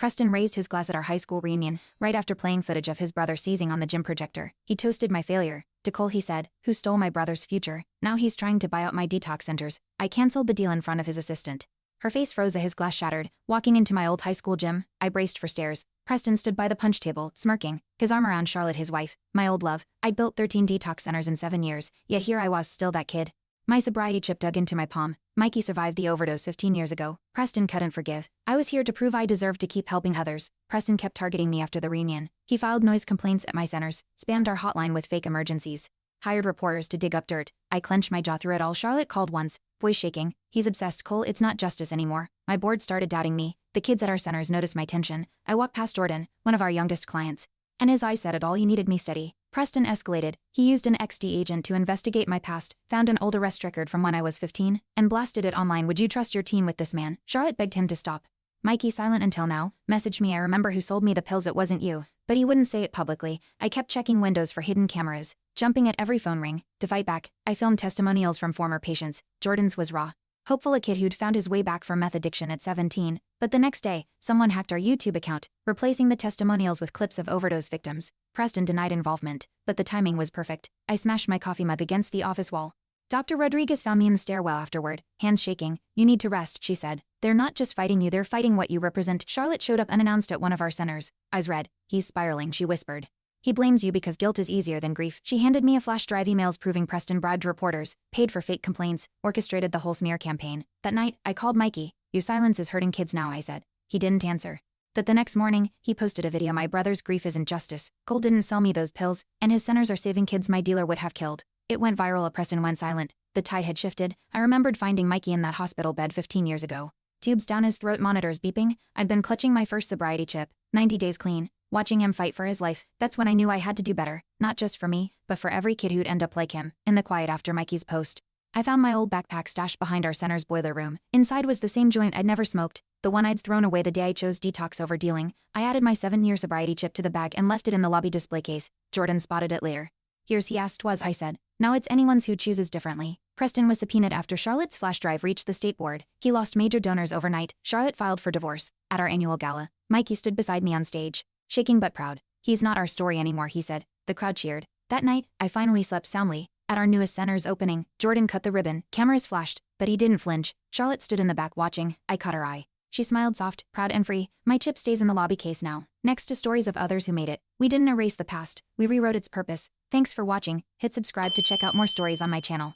Preston raised his glass at our high school reunion, right after playing footage of his brother seizing on the gym projector. He toasted my failure. Nicole, he said, who stole my brother's future. Now he's trying to buy out my detox centers. I cancelled the deal in front of his assistant. Her face froze as his glass shattered. Walking into my old high school gym, I braced for stares. Preston stood by the punch table, smirking, his arm around Charlotte, his wife, my old love. I'd built 13 detox centers in 7 years, yet here I was, still that kid. My sobriety chip dug into my palm. Mikey survived the overdose 15 years ago. Preston couldn't forgive. I was here to prove I deserved to keep helping others. Preston kept targeting me after the reunion. He filed noise complaints at my centers, spammed our hotline with fake emergencies, hired reporters to dig up dirt. I clenched my jaw through it all. Charlotte called once, voice shaking. He's obsessed, Cole. It's not justice anymore. My board started doubting me. The kids at our centers noticed my tension. I walked past Jordan, one of our youngest clients, and his eyes said it all. He needed me steady. Preston escalated. He used an XD agent to investigate my past, found an old arrest record from when I was 15, and blasted it online. Would you trust your team with this man? Charlotte begged him to stop. Mikey, silent until now, messaged me, I remember who sold me the pills, it wasn't you. But he wouldn't say it publicly. I kept checking windows for hidden cameras, jumping at every phone ring. To fight back, I filmed testimonials from former patients. Jordan's was raw. Hopeful, a kid who'd found his way back from meth addiction at 17. But the next day, someone hacked our YouTube account, replacing the testimonials with clips of overdose victims. Preston denied involvement, but the timing was perfect. I smashed my coffee mug against the office wall. Dr. Rodriguez found me in the stairwell afterward, hands shaking. You need to rest, she said. They're not just fighting you, they're fighting what you represent. Charlotte showed up unannounced at one of our centers. Eyes red. He's spiraling, she whispered. He blames you because guilt is easier than grief. She handed me a flash drive, emails proving Preston bribed reporters, paid for fake complaints, orchestrated the whole smear campaign. That night, I called Mikey. Your silence is hurting kids now, I said. He didn't answer. That the next morning, he posted a video. My brother's grief isn't justice. Cole didn't sell me those pills, and his centers are saving kids my dealer would have killed. It went viral. Preston went silent. The tide had shifted. I remembered finding Mikey in that hospital bed 15 years ago. Tubes down his throat, monitors beeping. I'd been clutching my first sobriety chip, 90 days clean, watching him fight for his life. That's when I knew I had to do better, not just for me, but for every kid who'd end up like him. In the quiet after Mikey's post, I found my old backpack stashed behind our center's boiler room. Inside was the same joint I'd never smoked, the one I'd thrown away the day I chose detox over dealing. I added my 7-year sobriety chip to the bag and left it in the lobby display case. Jordan spotted it later. Here's, he asked. Was, I said. Now it's anyone's who chooses differently. Preston was subpoenaed after Charlotte's flash drive reached the state board. He lost major donors overnight. Charlotte filed for divorce. At our annual gala, Mikey stood beside me on stage, shaking but proud. He's not our story anymore, he said. The crowd cheered. That night, I finally slept soundly. At our newest center's opening, Jordan cut the ribbon. Cameras flashed, but he didn't flinch. Charlotte stood in the back watching. I caught her eye. She smiled, soft, proud and free. My chip stays in the lobby case now, next to stories of others who made it. We didn't erase the past. We rewrote its purpose. Thanks for watching. Hit subscribe to check out more stories on my channel.